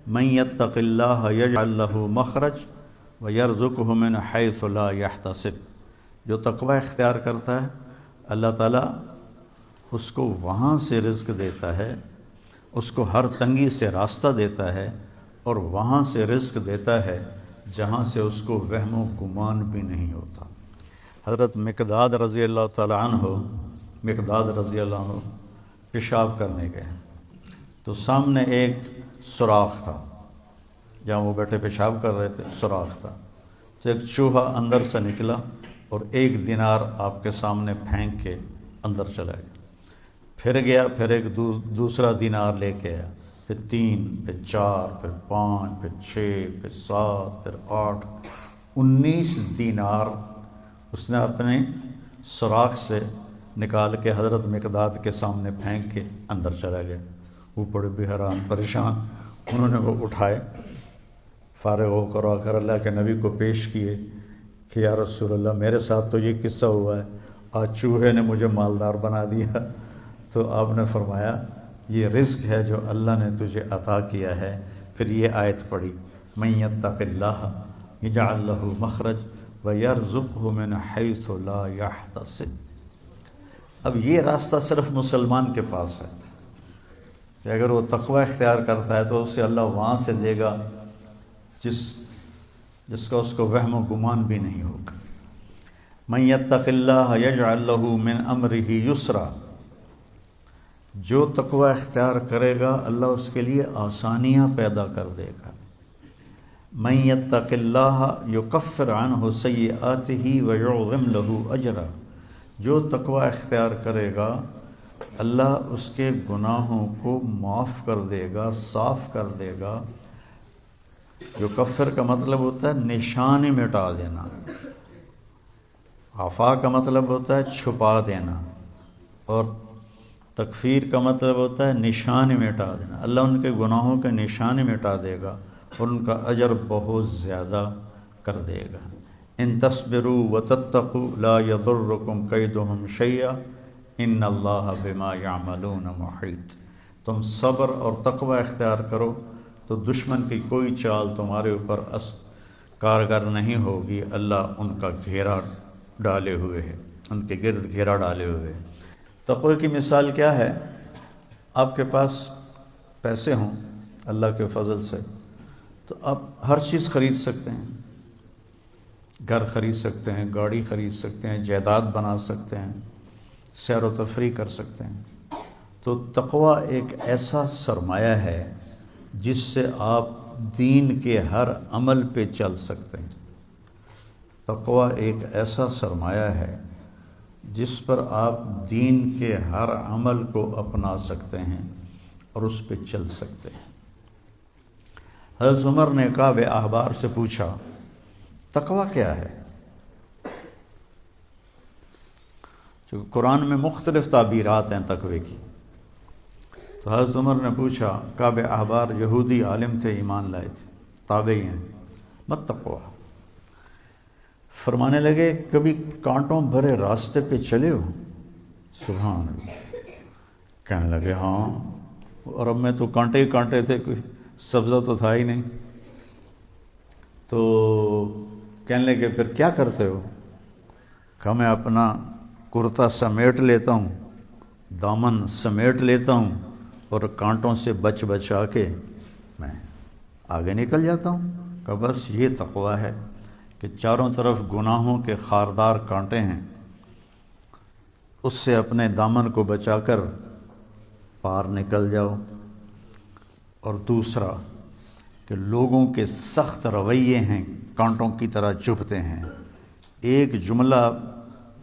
من یتق اللہ یجعل لہ مخرج ویرزقہ من حیث لا یحتسب، جو تقوی اختیار کرتا ہے اللہ تعالیٰ اس کو وہاں سے رزق دیتا ہے، اس کو ہر تنگی سے راستہ دیتا ہے، اور وہاں سے رزق دیتا ہے جہاں سے اس کو وہم و گمان بھی نہیں ہوتا۔ حضرت مقداد رضی اللہ تعالیٰ عنہ پیشاب کرنے گئے تو سامنے ایک سوراخ تھا، جہاں وہ بیٹھے پیشاب کر رہے تھے سوراخ تھا، تو ایک چوہا اندر سے نکلا اور 1 دینار آپ کے سامنے پھینک کے اندر چلا گیا، پھر گیا، پھر ایک دوسرا دینار لے کے آیا، پھر 3، پھر 4، پھر 5، پھر 6، پھر 7، پھر 8، 19 دینار اس نے اپنے سوراخ سے نکال کے حضرت مقداد کے سامنے پھینک کے اندر چلا گیا۔ وہ بڑے بھی حیران پریشان، انہوں نے وہ اٹھائے، فارغ ہو کر آ کر اللہ کے نبی کو پیش کیے کہ یا رسول اللہ میرے ساتھ تو یہ قصہ ہوا ہے، آج چوہے نے مجھے مالدار بنا دیا۔ تو آپ نے فرمایا یہ رزق ہے جو اللہ نے تجھے عطا کیا ہے۔ پھر یہ آیت پڑھی من یتق اللہ یجعل لہ مخرج ویرزقہ من حیث لا یحتسب۔ اب یہ راستہ صرف مسلمان کے پاس ہے کہ اگر وہ تقوی اختیار کرتا ہے تو اسے اللہ وہاں سے دے گا جس کا اس کو وہم و گمان بھی نہیں ہوگا۔ من یتق اللہ یجعل لہ من امرہ یسرا، جو تقوی اختیار کرے گا اللہ اس کے لیے آسانیاں پیدا کر دے گا۔ من یتق اللہ یکفر عنہ سیئاتہ ویعظم لہ اجرا، جو تقوی اختیار کرے گا اللہ اس کے گناہوں کو معاف کر دے گا، صاف کر دے گا۔ یکفر کا مطلب ہوتا ہے نشان مٹا دینا، عفا کا مطلب ہوتا ہے چھپا دینا، اور تکفیر کا مطلب ہوتا ہے نشان مٹا دینا۔ اللہ ان کے گناہوں کے نشان مٹا دے گا اور ان کا اجر بہت زیادہ کر دے گا۔ ان تصبروا وتتقوا لا یضرکم کیدہم شیئا ان اللہ بما یعملون محیط، تم صبر اور تقوی اختیار کرو تو دشمن کی کوئی چال تمہارے اوپر کارگر نہیں ہوگی، اللہ ان کا گھیرا ڈالے ہوئے ہے، ان کے گرد گھیرا ڈالے ہوئے ہے۔ تقوی کی مثال کیا ہے؟ آپ کے پاس پیسے ہوں اللہ کے فضل سے تو آپ ہر چیز خرید سکتے ہیں، گھر خرید سکتے ہیں، گاڑی خرید سکتے ہیں، جائیداد بنا سکتے ہیں، سیر و تفریح کر سکتے ہیں۔ تو تقوی ایک ایسا سرمایہ ہے جس سے آپ دین کے ہر عمل پہ چل سکتے ہیں۔ تقوی ایک ایسا سرمایہ ہے جس پر آپ دین کے ہر عمل کو اپنا سکتے ہیں اور اس پہ چل سکتے ہیں۔ حضرت عمر نے کعب احبار سے پوچھا تقوی کیا ہے؟ چونکہ قرآن میں مختلف تعبیرات ہیں تقوی کی، تو حضرت عمر نے پوچھا، کعب احبار یہودی عالم تھے، ایمان لائے تھے، تابعی ہیں، مت تقوی، فرمانے لگے کبھی کانٹوں بھرے راستے پہ چلے ہو؟ سبحان اللہ، کہنے لگے ہاں، اور اب میں تو کانٹے ہی کانٹے تھے، کوئی سبزہ تو تھا ہی نہیں۔ تو کہنے لگے پھر کیا کرتے ہو؟ کہ میں اپنا کرتا سمیٹ لیتا ہوں، دامن سمیٹ لیتا ہوں اور کانٹوں سے بچ بچا کے میں آگے نکل جاتا ہوں۔ کہ بس یہ تقوی ہے کہ چاروں طرف گناہوں کے خاردار کانٹے ہیں، اس سے اپنے دامن کو بچا کر پار نکل جاؤ۔ اور دوسرا کہ لوگوں کے سخت رویے ہیں، کانٹوں کی طرح چبھتے ہیں، ایک جملہ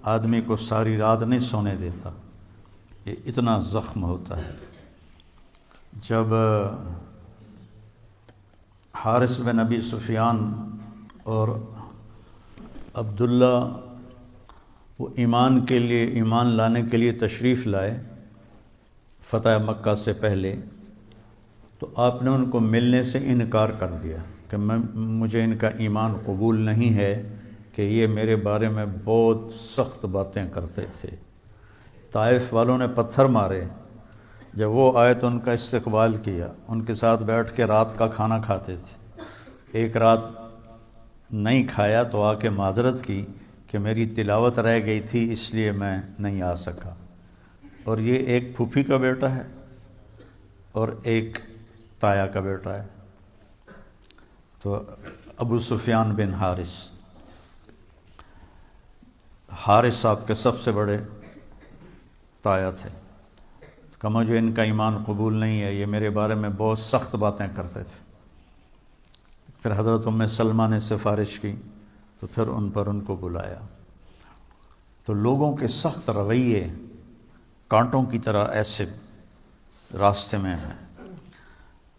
آدمی کو ساری رات نہیں سونے دیتا، یہ اتنا زخم ہوتا ہے۔ جب حارث بن ابی سفیان اور عبداللہ وہ ایمان لانے کے لیے تشریف لائے فتح مکہ سے پہلے، تو آپ نے ان کو ملنے سے انکار کر دیا کہ مجھے ان کا ایمان قبول نہیں ہے، کہ یہ میرے بارے میں بہت سخت باتیں کرتے تھے۔ طائف والوں نے پتھر مارے جب وہ آئے تو ان کا استقبال کیا، ان کے ساتھ بیٹھ کے رات کا کھانا کھاتے تھے۔ ایک رات نہیں کھایا تو آ کے معذرت کی کہ میری تلاوت رہ گئی تھی اس لیے میں نہیں آ سکا۔ اور یہ ایک پھوپھی کا بیٹا ہے اور ایک تایا کا بیٹا ہے۔ تو ابو سفیان بن حارث صاحب کے سب سے بڑے تایا تھے۔ کہ مجھے ان کا ایمان قبول نہیں ہے، یہ میرے بارے میں بہت سخت باتیں کرتے تھے۔ پھر حضرت ام سلمہ نے سفارش کی تو پھر ان پر ان کو بلایا۔ تو لوگوں کے سخت رویے کانٹوں کی طرح ایسے راستے میں ہیں،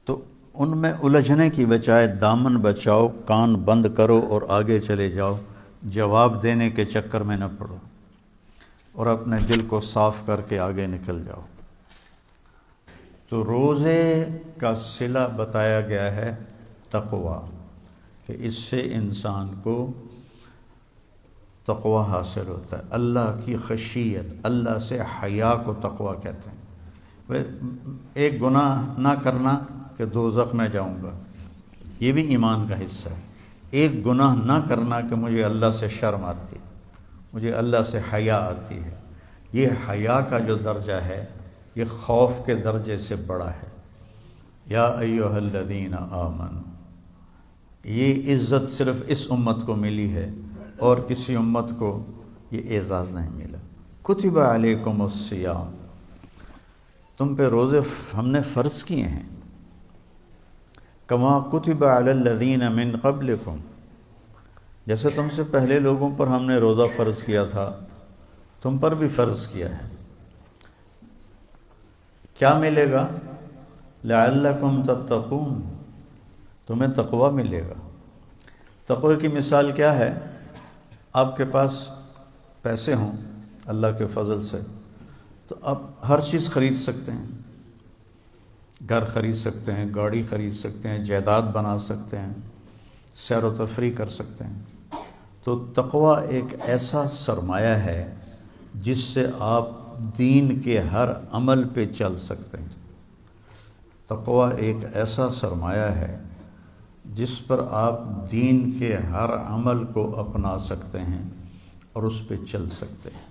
تو ان میں الجھنے کی بجائے دامن بچاؤ، کان بند کرو اور آگے چلے جاؤ، جواب دینے کے چکر میں نہ پڑو اور اپنے دل کو صاف کر کے آگے نکل جاؤ۔ تو روزے کا صلہ بتایا گیا ہے تقوی، کہ اس سے انسان کو تقوی حاصل ہوتا ہے، اللہ کی خشیت، اللہ سے حیا کو تقوی کہتے ہیں۔ ایک گناہ نہ کرنا کہ دوزخ میں جاؤں گا، یہ بھی ایمان کا حصہ ہے۔ ایک گناہ نہ کرنا کہ مجھے اللہ سے شرم آتی ہے، مجھے اللہ سے حیا آتی ہے، یہ حیا کا جو درجہ ہے یہ خوف کے درجے سے بڑا ہے۔ یا ایھا الذین آمنوا، یہ عزت صرف اس امت کو ملی ہے اور کسی امت کو یہ اعزاز نہیں ملا۔ کتب علیکم الصیام، تم پہ روزے ہم نے فرض کیے ہیں، کما کتب علی الذین من قبلکم، جیسے تم سے پہلے لوگوں پر ہم نے روزہ فرض کیا تھا تم پر بھی فرض کیا ہے۔ کیا ملے گا؟ لعلکم تتقون، تمہیں تقوی ملے گا۔ تقوی کی مثال کیا ہے؟ آپ کے پاس پیسے ہوں اللہ کے فضل سے تو آپ ہر چیز خرید سکتے ہیں، گھر خرید سکتے ہیں، گاڑی خرید سکتے ہیں، جائیداد بنا سکتے ہیں، سیر و تفریح کر سکتے ہیں۔ تو تقوی ایک ایسا سرمایہ ہے جس سے آپ دین کے ہر عمل پہ چل سکتے ہیں۔ تقوی ایک ایسا سرمایہ ہے جس پر آپ دین کے ہر عمل کو اپنا سکتے ہیں اور اس پہ چل سکتے ہیں۔